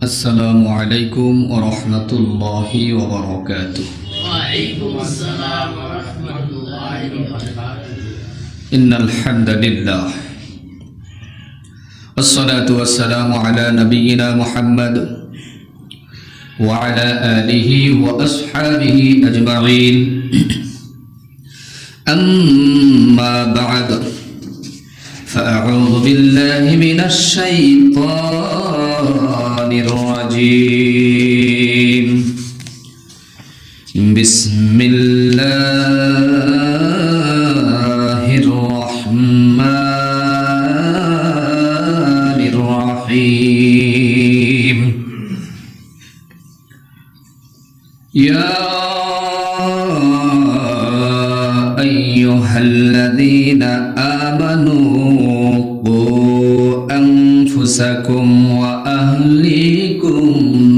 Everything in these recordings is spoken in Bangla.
السلام عليكم ورحمة الله وبركاته. وعليكم السلام ورحمة الله وبركاته. إن الحمد لله والصلاة والسلام على نبينا محمد وعلى آله وأصحابه أجمعين. أما بعد فأعوذ بالله من الشيطان الرجيم. بسم الله الرحمن الرحيم. يا أيها الذين آمنوا قوا أنفسكم وأهليكم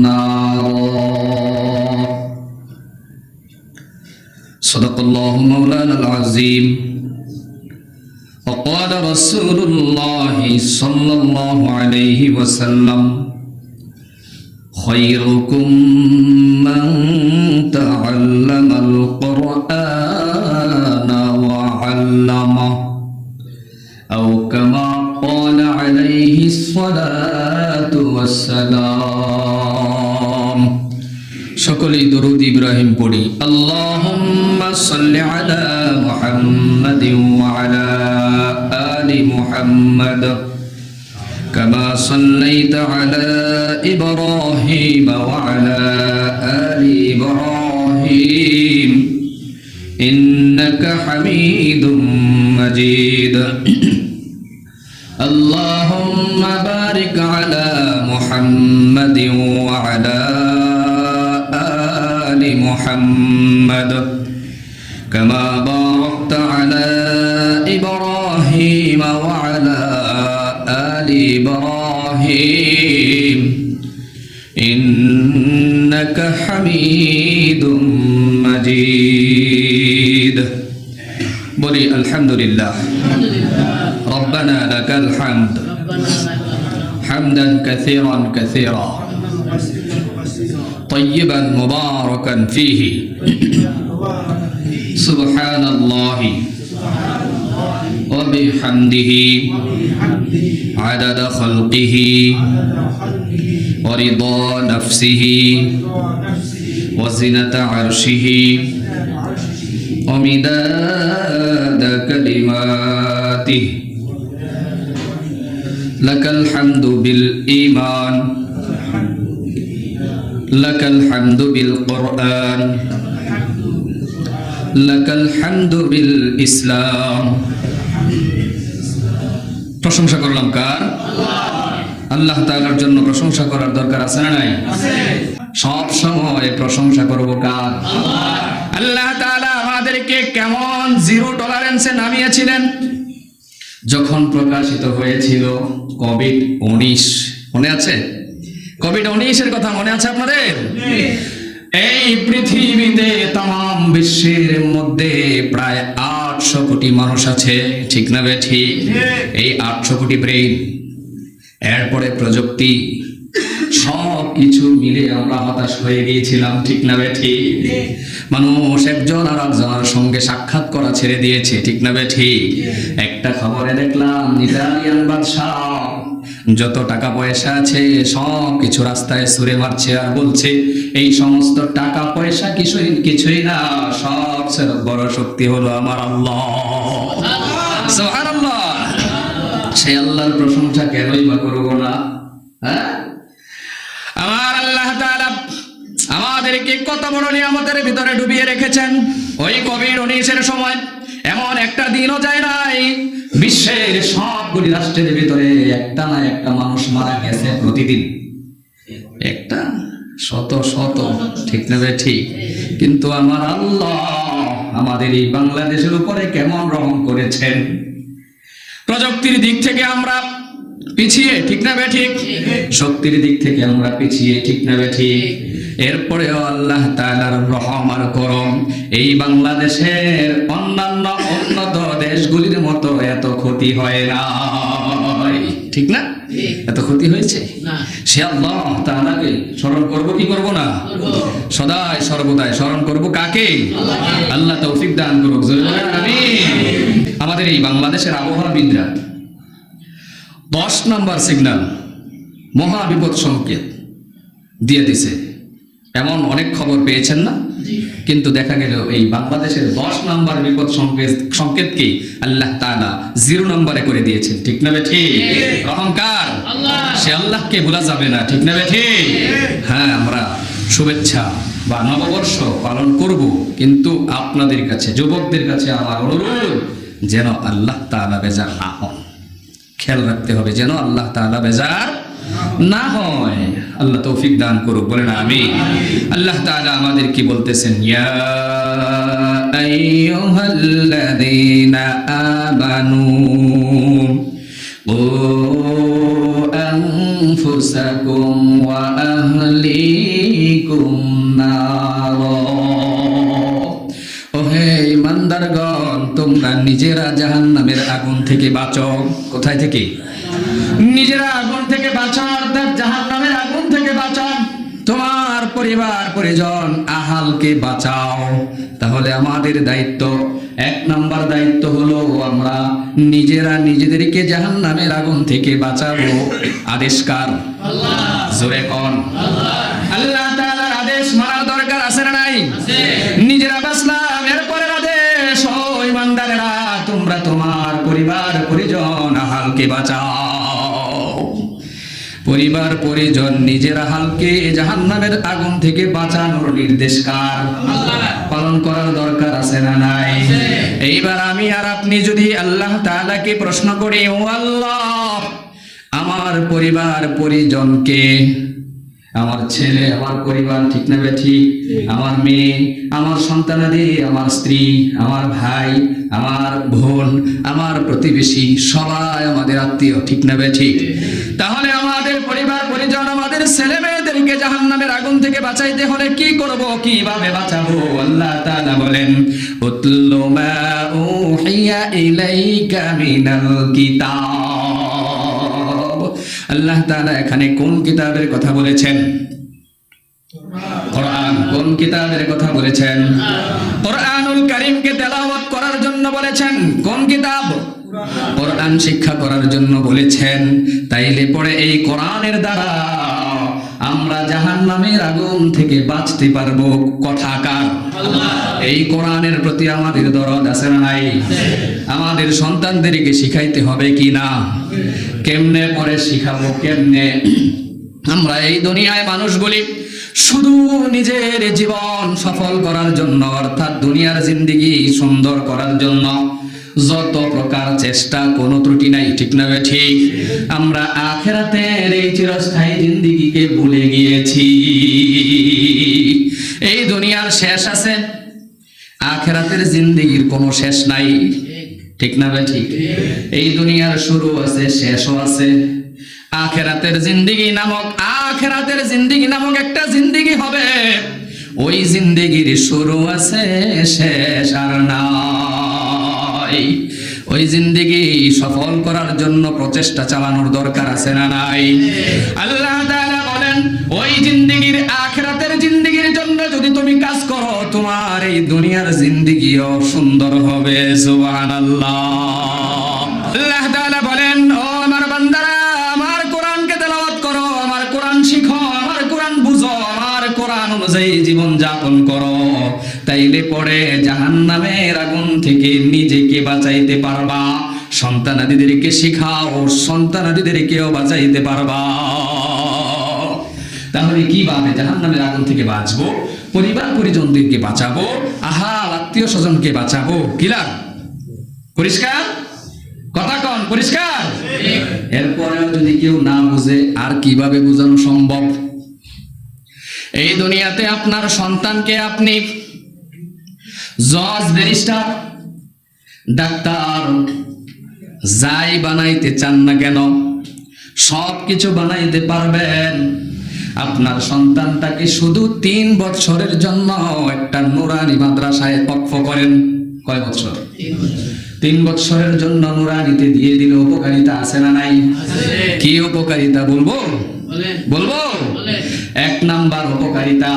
نارا. صدق الله مولانا العظيم. وقال رسول الله صلى الله عليه وسلم: خيركم من تعلم القرآن وعلمه أو كما قال عليه الصلاة والسلام. সকলেই দরুদ ইব্রাহিম পড়ি। আল্লাহুম্মা সাল্লি আলা মুহাম্মাদিন ওয়া আলা আলি মুহাম্মাদ কামা সাল্লাইতা আলা ইব্রাহিম ওয়া আলা আলি ইব্রাহিম ইন্নাকা হামিদুম মাজিদ। আল্লাহুম্মা বারিক আলা মুহাম্মাদিন ওয়া আলা محمد كما باركت على إبراهيم وعلى آل إبراهيم إنك حميد مجيد. بولي الحمد لله ربنا لك الحمد حمدا كثيرا كثيرا طيبا مباركا فيه سبحان الله وبحمده عدد خلقه ورضا نفسه وزنة عرشه ومداد كلماته. لك الحمد بالإيمان لك الحمد بالقرآن لك الحمد بالإسلام. প্রশংসা করলাম কার? আল্লাহ তাআলার জন্য প্রশংসা করার দরকার আছে না নাই? সব সময় প্রশংসা করব কার? আল্লাহ তাআলা আমাদেরকে কেমন জিরো টলারেন্সে নামিয়েছিলেন যখন প্রকাশিত হয়েছিল কোভিড-19। মনে আছে? কোভিড-19 এর কথা মনে আছে আপনাদের? এই পৃথিবীতে তাম বিশ্বের মধ্যে প্রায় 800 কোটি মানুষ আছে, ঠিক না বে ঠিক? এই 800 কোটি ব্রেইন, এরপরে প্রযুক্তি, সব কিছু মিলে আমরা হতাশ হয়ে গিয়েছিলাম, ঠিক না বে ঠিক? মানুষ একজন আর একজনের সঙ্গে সাক্ষাৎ করা ছেড়ে দিয়েছে, ঠিক না বে ঠিক? একটা খবরে দেখলাম ইতালিয়ান বাদশাহ যত টাকা পয়সা আছে সব কিছু রাস্তায় ছুঁড়ে মারছে আর বলছে এই সমস্ত টাকা পয়সা কিছুই না, সবচেয়ে বড় শক্তি হলো আমার আল্লাহ। সুবহানাল্লাহ। সেই আল্লাহর প্রশংসা কেনই বা করব না? হ্যাঁ, আমার আল্লাহ তাআলা আমাদেরকে কত বড় নিয়ামতের ভিতরে ডুবিয়ে রেখেছেন। ওই কোভিড-19 এর সময় এমন একটা দিনও যায় নাই বিশ্বের সবগুলি রাষ্ট্রের ভিতরে একটা না একটা মানুষ মারা গেছে প্রতিদিন, একটা শত শত, ঠিক না বে ঠিক? কিন্তু আমার আল্লাহ আমাদের এই বাংলাদেশের উপরে কেমন রহম করেছেন। প্রযুক্তির দিক থেকে আমরা পিছিয়ে, ঠিক না বে ঠিক? শক্তির দিক থেকে আমরা পিছিয়ে, ঠিক না বে ঠিক? এরপরেও আল্লাহ তাআলার রহম আর করম এই বাংলাদেশের অন্যান্য উন্নত দেশগুলির মতো এত ক্ষতি হয় না, ঠিক না? এত ক্ষতি হয়েছে? না। সে আল্লাহ তাআলাকে স্মরণ করব কি করব না? সদাই সর্বদাই স্মরণ করব কাকে? আল্লাহ তৌফিক দান করুক, জোরে বলেন আমিন। আমাদের এই বাংলাদেশের আবহাওয়াবিদরা 10 নম্বর সিগন্যাল মহা বিপদ সংকেত দিয়ে দিছে, এমন অনেক খবর পেয়েছেন না? কিন্তু দেখা গেল এই বাংলাদেশের 10 নম্বর বিপদ সংকেতকে আল্লাহ তাআলা 0 নম্বরে করে দিয়েছেন, ঠিক না ঠিক? রহমকার সে আল্লাহকে ভোলা যাবে না, ঠিক না ঠিক? হ্যাঁ, আমরা শুভেচ্ছা বা নববর্ষ পালন করব, কিন্তু আপনাদের কাছে, যুবকদের কাছে আমার অনুরোধ, যেন আল্লাহ তাআলা বেজার না হন। খেয়াল রাখতে হবে যেন আল্লাহ তাআলা বেজার না হয়। আল্লাহ তৌফিক দান করুক, বলেন আমিন। আল্লাহ তাআলা আমাদের কি বলতেছেন? ইয়া আইয়ুহাল্লাযীনা আমানু ও আনফুসাকুম ওয়া আহলিকুম নার। ওহে ইমানদারগণ, তোমরা নিজেরা জাহান্নামের আগুন থেকে বাঁচো। কোথায় থেকে? নিজেরা আগুন থেকে বাঁচো, অর্থাৎ জাহান্নামের আগুন থেকে বাঁচো। তোমার পরিবার পরিজন আহালকে বাঁচাও। তাহলে আমাদের দায়িত্ব, 1 নম্বর দায়িত্ব হলো আমরা নিজেরা নিজেদেরকে জাহান্নামের আগুন থেকে বাঁচাবো। আদেশ কার? আল্লাহ। জোরে কোন? আল্লাহ। আল্লাহ তাআলার আদেশ মানার দরকার আছে না নাই? আছে। নিজেরা বাঁচলাম, এরপরের আদেশ, ও ইমানদারেরা তোমরা তোমার পরিবার পরিজন আহালকে বাঁচাও। পরিবার পরিজন নিজের আহালকে জাহান্নামের আগুন থেকে বাঁচানোর নির্দেশ কার? আল্লাহ। পালন করার দরকার আছে না নাই? এইবার আমি আর আপনি যদি আল্লাহ তাআলাকে প্রশ্ন করি, ও আল্লাহ, আমার পরিবার পরিজনকে, আমার ছেলে, আমার পরিবার, ঠিক না ঠিক? আমার মেয়ে, আমার সন্তানাদি, আমার স্ত্রী, আমার ভাই, আমার বোন, আমার প্রতিবেশী, সবাই আমাদের আত্মীয়, ঠিক না ঠিক? তাহলে আমাদের পরিবার পরিজন, আমাদের ছেলে মেয়েদেরকে জাহান্নামের আগুন থেকে বাঁচাইতে হলে কি করব, কিভাবে বাঁচাবো? আল্লাহ তাআলা বলেন, উতলু মা উহিয়া ইলাইকা মিনাল কিতাব। আল্লাহ তাআলা এখানে কোন কিতাবের কথা বলেছেন? কোরআন। কোন কিতাবের কথা বলেছেন? কোরআনুল কারীমকে তেলাওয়াত করার জন্য বলেছেন। কোন কিতাব? কোরআন শিক্ষা করার জন্য বলেছেন। তাইলে পরে এই কোরআনের দ্বারা আমরা জাহান্নামের আগুন থেকে বাঁচতে পারবো। কথা কার? আল্লাহ। এই কোরআনের প্রতি আমাদের দরদ আছে না নাই? আমাদের সন্তানদেরকে শিখাইতে হবে কি না? কেমনে পরে শিখাবো, কেমনে? আমরা এই দুনিয়ায় মানুষগুলি শুধু নিজের জীবন সফল করার জন্য, অর্থাৎ দুনিয়ার জিন্দেগি সুন্দর করার জন্য যত প্রকার চেষ্টা, কোনো ত্রুটি নাই, ঠিক না ঠিক? আমরা আখিরাতের এই চিরস্থায়ী জিন্দেগিকে ভুলে গিয়েছি। এই দুনিয়ার শেষ আছে, আখিরাতের জিন্দেগির কোনো শেষ নাই, ঠিক না ঠিক? এই দুনিয়ার শুরু আছে, শেষও আছে। আখিরাতের জিন্দেগি নামক একটা জিন্দেগি হবে। ওই জিন্দেগির শুরু আছে, শেষ আর নাই। ওই জিন্দেগি সফল করার জন্য প্রচেষ্টা চালানোর দরকার আছে না নাই? আল্লাহ তাআলা বলেন, ওই জিন্দেগির, আখিরাতের জিন্দেগির জন্য যদি তুমি কাজ করো, তোমার এই দুনিয়ার জিন্দেগিও সুন্দর হবে। সুবহানাল্লাহ। আল্লাহ তাআলা বলেন, ও আমার বান্দারা, আমার কোরআনকে তেলাওয়াত করো, আমার কোরআন শিখো, আমার কোরআন বুঝো, আমার কোরআন অনুযায়ী জীবন যাপন করো। তাইলে পরে জাহান্নামের আগুন থেকে নিজেকে বাঁচাইতে পারবা। সন্তানাদিদেরকে শিখাও, সন্তানাদিদেরকেও বাঁচাইতে পারবা। তাহলে কিভাবে জাহান্নামের আগুন থেকে বাঁচবো? পরিবার পরিজনদেরকে বাঁচাবো, আহাল আত্মীয় স্বজনকে বাঁচাবো। কিলার পরিষ্কার? কথা কন, পরিষ্কার? এরপরেও যদি কেউ না বুঝে, আর কিভাবে বোঝানো সম্ভব? এই দুনিয়াতে আপনার সন্তানকে আপনি জজ, ব্যারিস্টার, ডাক্তার যাই বানাইতে চান না কেন, সব কিছু বানাইতে পারবেন। আপনার সন্তানটাকে শুধু 3 বছরের জন্য একটা নুরানি মাদ্রাসায় ওয়াকফ করেন। কয় বছর? 3 বছরের জন্য নুরানিতে দিয়ে দিল, উপকারিতা আছে না নাই? কি উপকারিতা বলবো? বলবো। 1 নাম্বার উপকারিতা,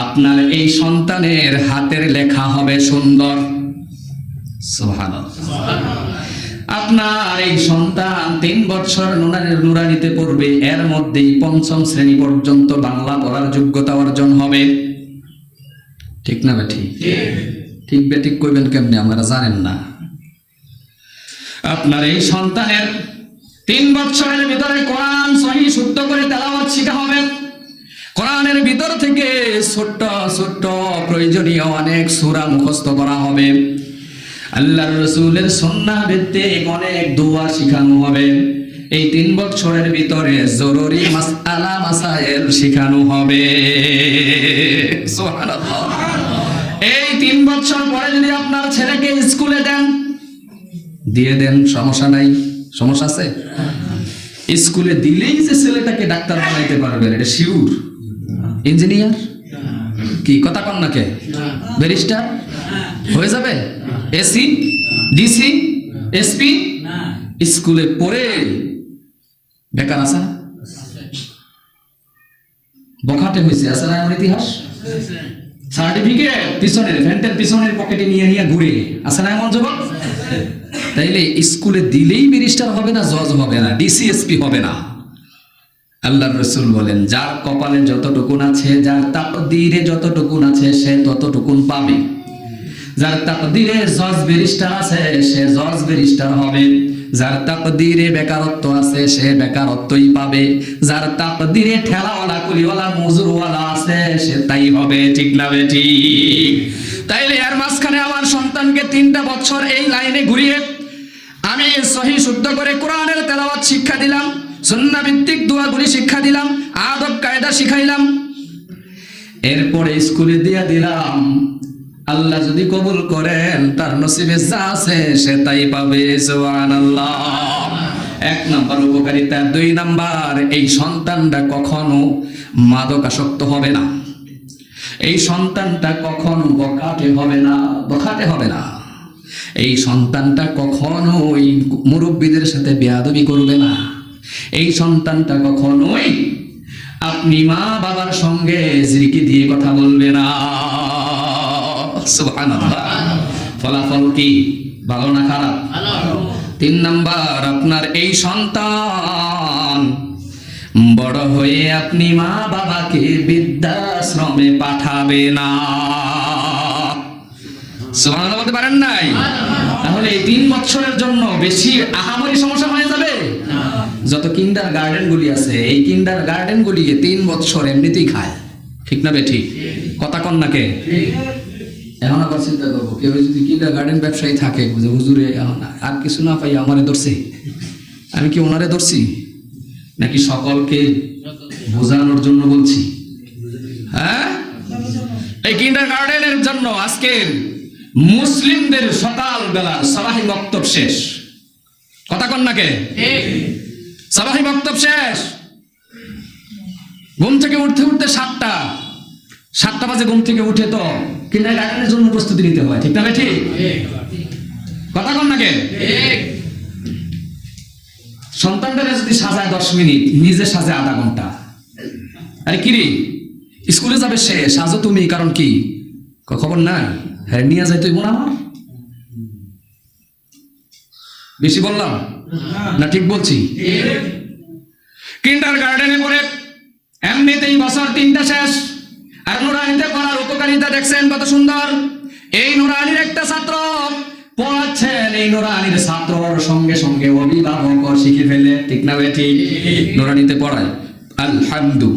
আপনার এই সন্তানের হাতের লেখা হবে সুন্দর। সুবহানাল্লাহ। আপনার এই সন্তান 3 বছর নুরানিতে পড়বে, এর মধ্যেই 5ম শ্রেণী পর্যন্ত বাংলা পড়ার যোগ্যতা অর্জন হবে। ঠিক না বেঠি? ঠিক বেঠিক কইবেন কেমনে, আপনারা জানেন না। আপনার এই সন্তানের 3 বছরের ভিতরে কোরআন সহিহ শুদ্ধ করে তেলাওয়াত শেখা হবে। কোরআনের ভিতর থেকে ছোট্ট ছোট্ট প্রয়োজনীয় অনেক সূরা মুখস্থ করা হবে। আল্লাহর রাসূলের সুন্নাহ ভিত্তিক অনেক দোয়া শেখানো হবে। এই 3 বছরের ভিতরে জরুরি মাসআলা মাসাইল শেখানো হবে। সুবহানাল্লাহ। এই 3 বছর পরে যদি আপনার ছেলেকে স্কুলে দিয়ে দেন, সমস্যা নাই? সমস্যা আছে? স্কুলে দিলেই যে ছেলেটাকে ডাক্তার বানাইতে পারবেন এটা শিওর? ইঞ্জিনিয়ার কি কথা কন না কে? ব্যারিস্টার হয়ে যাবে? এসি, ডিসি, এসপি স্কুলে পড়ে বেকার আছে না? বখাটে হয়েছে আছে না? আমার ইতিহাস সার্টিফিকেট পিছনের ফ্যান্টের পিছনের পকেটে নিয়ে নিয়ে ঘুরে আছে না এমন যুবক? তাইলে স্কুলে দিলেই ব্যারিস্টার হবে না, জজ হবে না, ডিসিএসপি হবে না। আল্লাহর রাসূল বলেন, যার কপালে যতটুকুন আছে, যার তাকদীরে যতটুকুন আছে সে ততটুকুন পাবে। যার তাকদীরে জজ ব্যারিস্টার আছে সে জজ ব্যারিস্টার হবে। যার তাকদীরে বেকারত্ব আছে সে বেকারত্বই পাবে। যার তাকদীরে ঠেলাওয়ালা কুলিওয়ালা মজুরওয়ালা আছে সে তাই হবে। ঠিক না বেঠিক? তাইলে এর মাঝখানে আমার সন্তানকে 3টা বছর এই লাইনে ঘুরিয়ে আমি সহিহ শুদ্ধ করে কোরআনের তেলাওয়াত শিক্ষা দিলাম, সুন্নাহ ভিত্তিক দোয়াগুলি শিক্ষা দিলাম, আদব কায়দা শিখাইলাম, এরপরে স্কুলে দিয়ে দিলাম। আল্লাহ যদি কবুল করেন তার নসিবে যা আছে সে তাই পাবে। সুবহানাল্লাহ। 1 নাম্বার উপকারিতা। 2 নাম্বার, এই সন্তানটা কখনো মাদকাসক্ত হবে না। এই সন্তানটা কখনো বখাটে হবে না, বখাটে হবে না। এই সন্তানটা কখনোই মুরব্বীদের সাথে বেয়াদবি করবে না। এই সন্তানটা কখনোই আপনি মা বাবার সঙ্গে জিরকি দিয়ে কথা বলবে না। সুবহানাল্লাহ। ফলাফল কি? ভালো না খারাপ? 3 নাম্বার, আপনার এই সন্তান বড় হয়ে আপনি মা বাবাকে বৃদ্ধাশ্রমে পাঠাবে না। সুবহানাল্লাহ বলতে পারেন নাই? তাহলে এই 3 বছরের জন্য বেশি আহামরি সমস্যা হয়ে যাবে। যত কিন্ডার গার্ডেন গুলি আছে, এই কিন্ডার গার্ডেন গুলিকে 3 বছর এমনিতেই খায়। ঠিক না বেঠিক? কথা কন না কে? এখন আবার চিন্তা করবো, কেউ যদি কিন্ডার গার্ডেন ব্যবসায়ী থাকে, বুঝে হুজুরে আর কিছু না পাই আমারে ধরছে, আমি কি ওনারে ধরছি নাকি সকলকে বোঝানোর জন্য বলছি? হ্যাঁ, এই কিন্ডার গার্ডেনের জন্য আজকের মুসলিমদের সকাল বেলা সাবাহি বক্তব্য শেষ। কথা কন না কে? সাবাহি বক্তব্য শেষ। ঘুম থেকে উঠতে উঠতে 7টা বাজে ঘুম থেকে উঠে তো কিন্ডার গার্ডেনের জন্য প্রস্তুতি নিতে হয়। ঠিক না ঠিক? কথা কন না কে? সন্তানদের যদি সাজায় 10 মিনিট, নিজে সাজে আধা ঘন্টা। আরে কি রে, স্কুলে যাবে সে, সাজো তুমি, কারণ কি খবর নাই? হ্যাঁ, নিয়ে যাই তুই বোন আমার। বেশি বললাম না? ঠিক বলছি? কিন্ডার গার্ডেনে পড়ে এমনিতেই বছর 3টা শেষ। আর নুরানিতে পড়ার উপকারিতা দেখছেন কত সুন্দর। এই নুরানির একটা ছাত্র পড়াচ্ছেন, এই নুরানির ছাত্রর সঙ্গে সঙ্গে অভিভাবক শিখে ফেলে। ঠিক না ঠিক? নুরানিতে পড়ায় আলহামদু,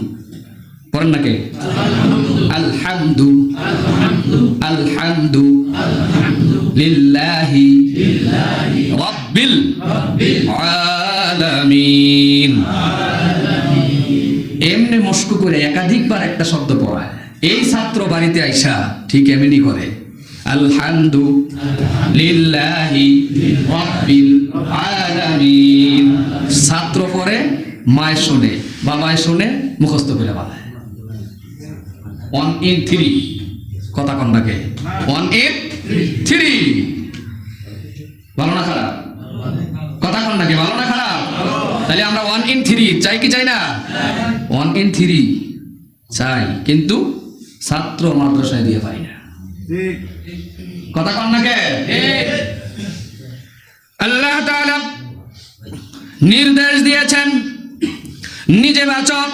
পড়েন নাকি? আলহামদু আলহামদু লিল্লাহি রাব্বিল আলামিন। এমনি মস্কু করে একাধিকবার একটা শব্দ পড়ায়। এই ছাত্র বাড়িতে আইসা ঠিক এমনি করে আলহামদু লিল্লাহি রাব্বিল আলামিন। ছাত্র পড়ে, মায় শোনে, বাবায় শোনে, মুখস্থ করে বানায়। 1 in 3। কথা কন্যাকে 1 in 3। ভালো না খারাপ? কথা কন নাকি, ভালো না খারাপ? তাহলে আমরা 1 in 3 চাই কি চাই না? 1 in 3 চাই, কিন্তু ছাত্র মাদ্রাসায় দিয়ে পাই না। কথা কন নাকি? আল্লাহ তাআলা নির্দেশ দিয়েছেন, নিজে বাঁচাও,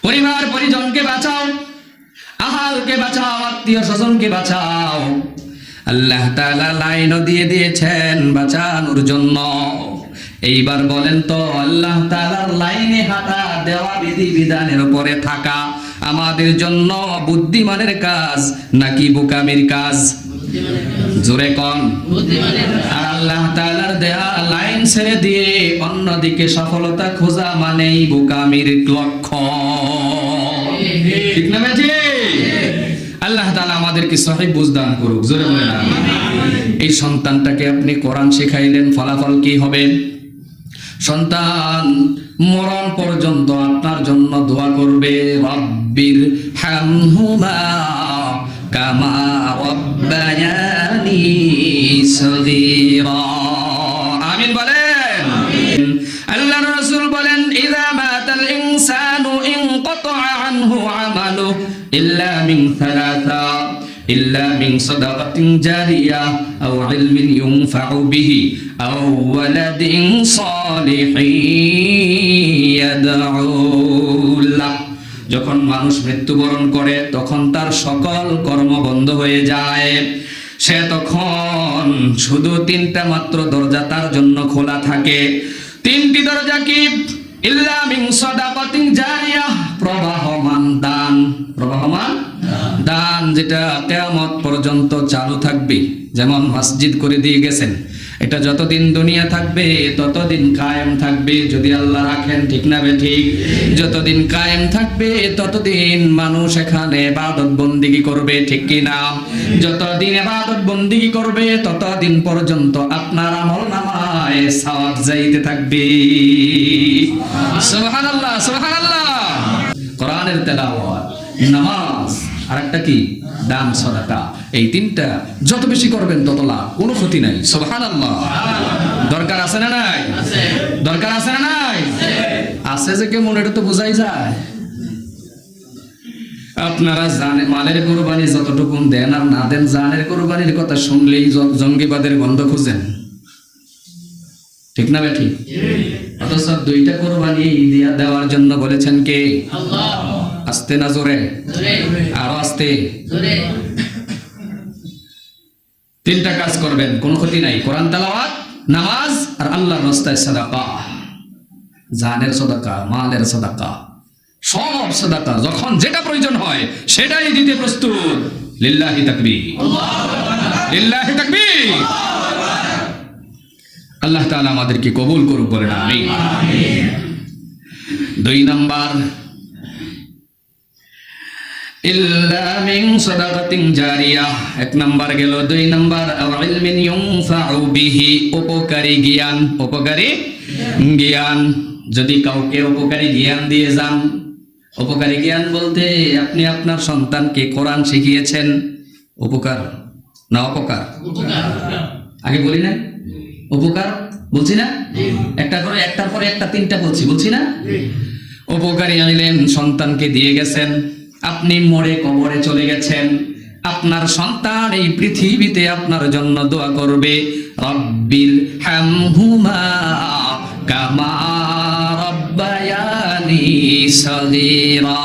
পরিবার পরিজনকে বাঁচাও, আহালকে বাঁচাও, আত্মীয় স্বজনকে বাঁচাও। আল্লাহ তাআলা লাইনও দিয়ে দিয়েছেন বাঁচানোর জন্য। এইবার বলেন তো, আল্লাহ তাআলার লাইনে হাঁটা, দেওয়া বিধি বিধানের উপরে থাকা আমাদের জন্য বুদ্ধিমানের কাজ নাকি বোকামির কাজ? জোরে কন। আর আল্লাহ তাআলার দেয়া লাইন ছেড়ে দিয়ে অন্যদিকে সফলতা খোঁজা মানেই বোকামির লক্ষণ। ঠিক না ভাই? আল্লাহ তাআলা আমাদেরকে সহিহ বুঝ দান করুক, জোরে বলেন আমিন। এই সন্তানটাকে আপনি কোরআন শিখাইলেন, ফলাফল কি হবে? সন্তান মরণ পর্যন্ত আপনার জন্য দোয়া করবে, রব্বির হামহুমা কামা রব্বায়ানি সগীরা। আমিন বলেন। আল্লাহর রাসূল বলেন, ইযা মাতাল ইনসানু ইনকাতা আনহু আমালুহু ইল্লা মিন সালাসা, ইল্লা মিন সাদাকাতিন জারিয়া আও ইলমিন ইউনফাউ বিহি আও ওয়ালাদিন সালিহিন ইয়াদউ লাহ। যখন মানুষ মৃত্যুবরণ করে তখন তার সকল কর্ম বন্ধ হয়ে যায়। সে তখন শুধু 3টা মাত্র দরজা তার জন্য খোলা থাকে। 3টি দরজা কি? ইল্লা মিন সাদাকাতিন জারিয়া, প্রবাহমান দান। প্রবাহমান দান, যেটা কিয়ামত পর্যন্ত চালু থাকবে। যেমন মসজিদ করে দিয়ে গেছেন, এটা যতদিন দুনিয়া থাকবে ততদিন কায়েম থাকবে, যদি আল্লাহ রাখেন। ঠিক না বে ঠিক? যতদিন কায়েম থাকবে ততদিন মানুষ এখানে ইবাদত বন্দেগী করবে, ঠিক কি না? যতদিন ইবাদত বন্দেগী করবে ততদিন পর্যন্ত আপনার আমলনামায় সওয়াব যাইতে থাকবে। সুবহানাল্লাহ, সুবহানাল্লাহ। কোরআনের তেলাওয়াত, নামাজ, আরেকটা কি? দান সাদাকা। এই 3টা যত বেশি করবেন তত লাভ, কোনো ক্ষতি নাই। সুবহানাল্লাহ। দরকার আছে না নাই? দরকার আছে না নাই? আছে যে কেমন, এটা তো বোঝাই যায়। আপনারা জানেন মালের কুরবানি যতটুকু দেন আর না দেন, জানের কুরবানির কথা শুনলেই জঙ্গিবাদের গন্ধ খুঁজেন। ঠিক না বেঠি? অথচ 2টা কুরবানি দেওয়ার জন্য বলেছেন কে? আল্লাহ। আস্তে না জোরে? আরো আস্তে। 3টা কাজ করবেন, কোনো ক্ষতি নাই। কোরআন তেলাওয়াত, নামাজ, আর আল্লাহর রাস্তায় সাদাকা। জানের সাদাকা, মালের সাদাকা, সব সাদাকা যখন যেটা প্রয়োজন হয় সেটাই দিতে প্রস্তুত। লিল্লাহি তাকবীর, লিল্লাহি তাকবীর। আল্লাহ তাআলা আমাদেরকে কবুল করুক, বলেন আমিন। 2 নাম্বার, ইল্লা মিন সাদাকাতিন জারিয়া। 1 নাম্বার গেল। 2 নাম্বার, আও ইলমিন ইউনফাউ বিহি, উপকারী জ্ঞান। উপকারী জ্ঞান, যদি কাউকে উপকারী জ্ঞান দিয়ে যান। উপকারী জ্ঞান বলতে আপনি আপনার সন্তানকে কোরআন শিখিয়েছেন, উপকার না অপকার? আগে বলি না উপকার বলছি না? একটার পরে একটা 3টা বলছি না? উপকারী আইলেন, সন্তানকে দিয়ে গেছেন, আপনি মরে কবরে চলে গেছেন, আপনার সন্তান এই পৃথিবীতে আপনার জন্য দোয়া করবে, রব্বিল হামহুমা কামা রব্বায়ানি সগীরা।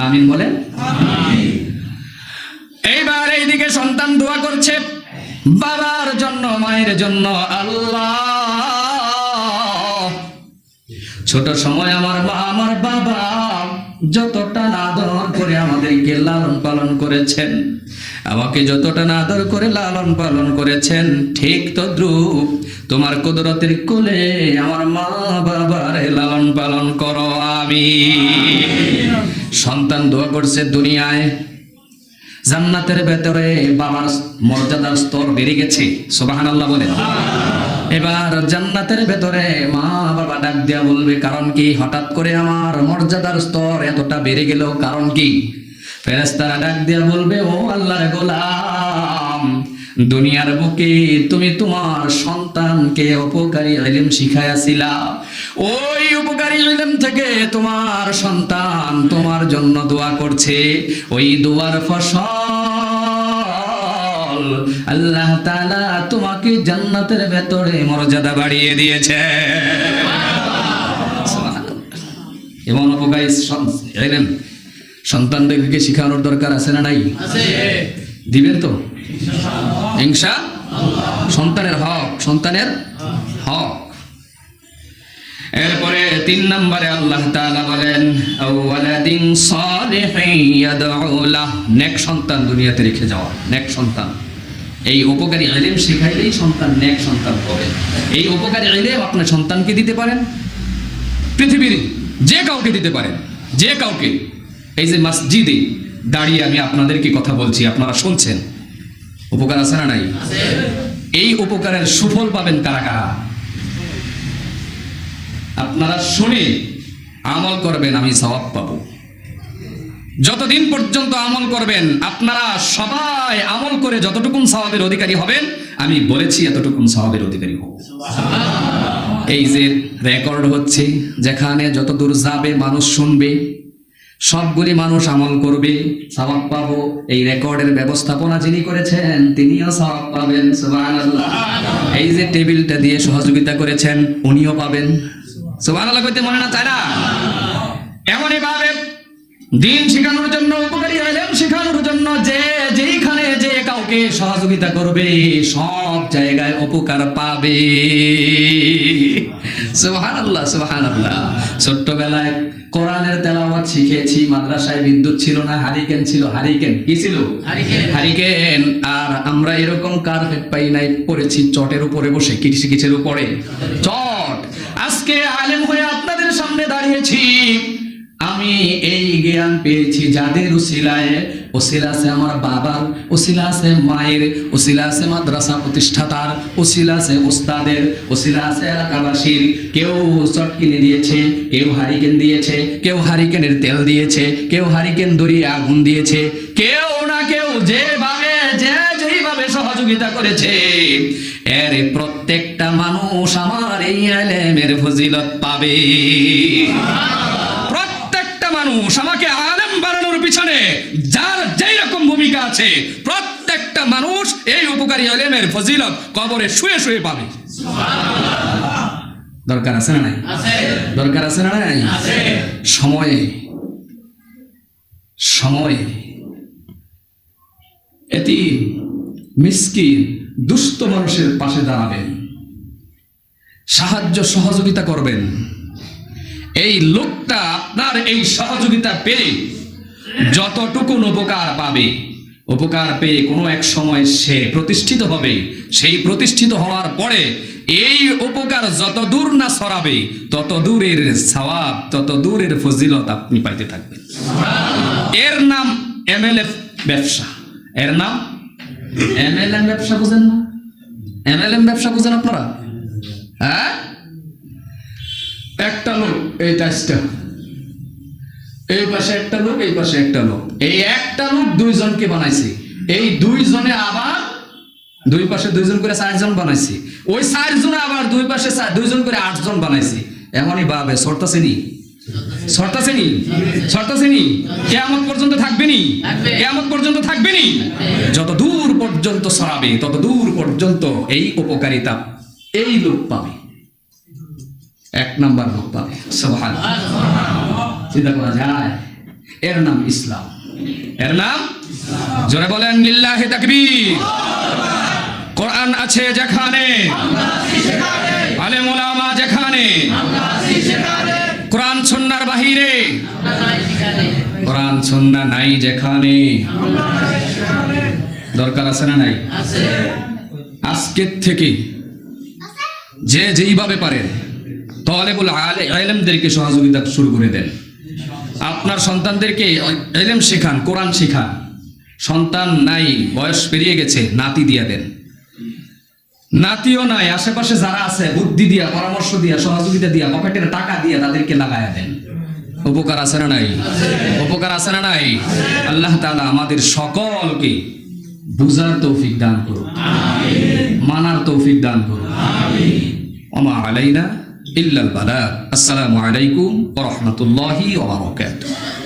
আমিন বলেন। এইবার এইদিকে সন্তান দোয়া করছে বাবার জন্য, মায়ের জন্য। আল্লাহ, ছোট সময় আমার মা আমার বাবা যতটা আদর করে আমাদেরকে লালন পালন করেছেন, আমাকে যতটা আদর করে লালন পালন করেছেন, ঠিক তদ্রূপ তোমার কুদরতের কোলে আমার মা বাবার লালন পালন করো। আমিন। সন্তান দোয়া করছে, দুনিয়ায় জান্নাতের ভেতরে বাবার মর্যাদার স্তর বেড়ে গেছে। সুবহানাল্লাহ বলে। এবার জান্নাতের ভেতরে মা বাবা ডাক দিয়া বলবে, কারণ কি? হঠাৎ করে আমার মর্যাদার স্তর এতটা বেড়ে গেল, কারণ কি? ফেরেশতারা ডাক দিয়া বলবে, ও আল্লাহর গোলাম, দুনিয়ার বুকে তুমি তোমার সন্তানকে উপকারী ইলম শিখাইয়াছিলা, ওই উপকারী ইলম থেকে তোমার সন্তান তোমার জন্য দোয়া করছে, ওই দোয়ার ফসল আল্লাহ তাআলা তোমাকে জান্নাতের ভেতরে মর্যাদা বাড়িয়ে দিয়েছে। এমন উপকারী ইলম সন্তানদেরকে শেখানোর দরকার আছে না নাই? দিবেন তো ইনশাআল্লাহ। সন্তানের হক। এরপরে 3 নম্বরে আল্লাহ তাআলা বলেন ওয়ালাদিন সালিহিন ইয়াদউ লাহ, নেক সন্তান দুনিয়াতে রেখে যাওয়া, নেক সন্তান। এই উপকারী ইলম শিখাইলেই সন্তান নেক সন্তান হবে। এই উপকারী ইলম আপনার সন্তানকে দিতে পারেন, পৃথিবীর যে কাউকে দিতে পারেন, যে কাউকে। এই যে মসজিদে দাঁড়িয়ে আমি আপনাদেরকে কথা বলছি, আপনারা শুনছেন, উপকার আছে না নাই? এই উপকারের সুফল পাবেন কারা কারা? আপনারা শুনে আমল করবেন, আমি সওয়াব পাবো। যতদিন পর্যন্ত আমল করবেন, আপনারা সবাই আমল করে যতটুকুন সওয়াবের অধিকারী হবেন, আমি বলেছি এতটুকুন সওয়াবের অধিকারী হব। এই যে রেকর্ড হচ্ছে, যেখানে যতদূর যাবে মানুষ শুনবে, সবগুলি মানুষ আমল করবে, সওয়াব পাবো। এই রেকর্ডের ব্যবস্থাপনা যিনি করেছেন তিনিও সওয়াব পাবেন, সুবহানাল্লাহ। এই যে টেবিলটা দিয়ে সহযোগিতা করেছেন উনিও পাবেন, সুবহানাল্লাহ কইতে মনে না চায় না? এমনই ভাবে দিন শেখানোর জন্য, উপকারী ইলম শেখানোর জন্য যে যেখানে যে কাউকে সহযোগিতা করবে সব জায়গায় উপকার পাবে, সুবহানাল্লাহ সুবহানাল্লাহ। ছোট্টবেলায় কোরআনের তেলাওয়াত শিখেছি, মাদ্রাসায় বিদ্যুৎ ছিল না, হারিকেন ছিল। হারিকেন কি ছিল? হারিকেন। আর আমরা এরকম কার্পেট পাই নাই, পড়েছি চটের উপরে বসে, কিসের উপরে? চট। আজকে আলেম হয়ে আপনাদের সামনে দাঁড়িয়েছি, আমি এই জ্ঞান পেয়েছি যাদের উসিলায়। উসিলা আছে আমার বাবার, উসিলা আছে মায়ের, উসিলা আছে মাদ্রাসা প্রতিষ্ঠাতার, উসিলা আছে উস্তাদের, উসিলা আছে এলাকাবাসীর। কেউ চট কিনে দিয়েছে, কেউ হারিকেন দিয়েছে, কেউ হারিকেনের তেল দিয়েছে, কেউ হারিকেন ধরিয়ে আগুন দিয়েছে, কেউ না কেউ যেইভাবে সহযোগিতা করেছে, এর প্রত্যেকটা মানুষ আমার এই ইলমের ফজিলত পাবে। মানুষ আমাকে আলেম বানানোর পিছনে যার যেই রকম ভূমিকা আছে, প্রত্যেকটা মানুষ এই উপকারী ইলমের ফজিলত কবরে শুয়ে শুয়ে পাবে। দরকার আছে না নাই? দরকার আছে না নাই? সময়ে এতিম মিসকিন দুস্থ মানুষের পাশে দাঁড়াবেন, সাহায্য সহযোগিতা করবেন। এই লোকটা আপনার এই সহযোগিতা পেয়ে যতটুকু উপকার পাবে, উপকার পেয়ে কোনো এক সময় সে প্রতিষ্ঠিত হবে। সেই প্রতিষ্ঠিত হওয়ার পরে এই উপকার যত দূর না ছড়াবে, তত দূরের সওয়াব, তত দূরের ফজিলত আপনি পাইতে থাকবেন। এর নাম এমএলএফ ব্যবসা। এর নাম এমএলএম ব্যবসা। বুঝেন না? এমএলএম ব্যবসা বুঝেন আপনারা? হ্যাঁ, একটা লোক এই টাইসটা, এই পাশে একটা লোক, এই পাশে একটা লোক, এই একটা লোক দুইজনকে বানাইছে। এই দুইজনে আবার দুই পাশে দুইজন করে 4 জন বানাইছে। ওই 4 জন আবার দুই পাশে 2 জন করে 8 জন বানাইছে। এমনই ভাবে সরতাছেনি কিয়ামত পর্যন্ত থাকবেনি, কিয়ামত পর্যন্ত থাকবেনি। যত দূর পর্যন্ত ছড়াবে তত দূর পর্যন্ত এই উপকারিতা এই লোক পাবে, 1 নাম্বার লোক পাবে। সুবহানাল্লাহ। চিন্তা করা যায়? এর নাম ইসলাম, এর নাম জোরে বলেন লিল্লাহি তাকবীর। কোরআন আছে যেখানে, আলেম ওলামা যেখানে, কোরআন সুন্নাহর বাহিরে, কোরআন সুন্নাহ নাই যেখানে, দরকার আছে না নাই? আজকের থেকে যে যেইভাবে পারেন তালেবুল ইলমদেরকে সহযোগিতা শুরু করে দেন। আপনার সন্তানদেরকে ইলম শেখান, কোরআন শেখান। সন্তান নাই, বয়স পেরিয়ে গেছে, নাতি দিয়া দেন। নাতিও নাই, আশেপাশে যারা আছে বুদ্ধি দিয়া, পরামর্শ দিয়া, সহযোগিতা দিয়া, পকেটের টাকা দিয়া তাদেরকে লাগায়া দেন। উপকার আছে না নাই? উপকার আছে না নাই? আল্লাহ তাআলা আমাদের সকলকে বুঝার তৌফিক দান করুন, মানার তৌফিক দান করুন। ওমা আলাইনা ইল্লাল বালাগ। আসসালামু আলাইকুম ওয়া রাহমাতুল্লাহি ওয়া বারাকাতুহু।